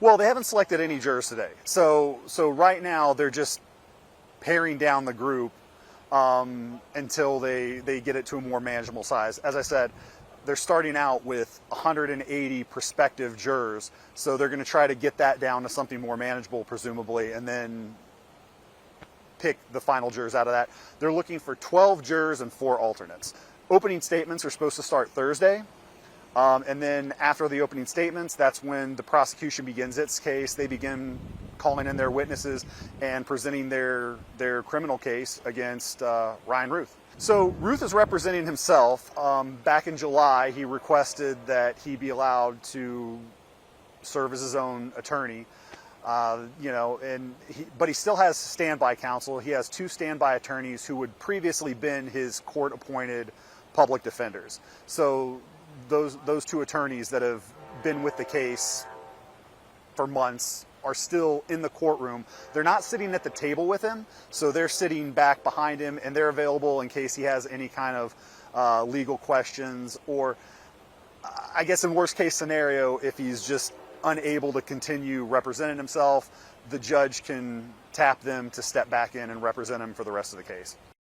Well, they haven't selected any jurors today. So right now they're just paring down the group until they get it to a more manageable size. As I said, they're starting out with 180 prospective jurors, so they're going to try to get that down to something more manageable, presumably, and then pick the final jurors out of that. They're looking for 12 jurors and 4 alternates. Opening statements are supposed to start Thursday, and then after the opening statements, that's when the prosecution begins its case. They begin calling in their witnesses and presenting their criminal case against Ryan Ruth. So Ruth is representing himself. Back in July, he requested that he be allowed to serve as his own attorney. But he still has standby counsel. He has 2 standby attorneys who would previously been his court-appointed public defenders. So those 2 attorneys that have been with the case for months are still in the courtroom. They're not sitting at the table with him, so they're sitting back behind him, and they're available in case he has any kind of legal questions, or I guess in worst case scenario, if he's just unable to continue representing himself, the judge can tap them to step back in and represent him for the rest of the case.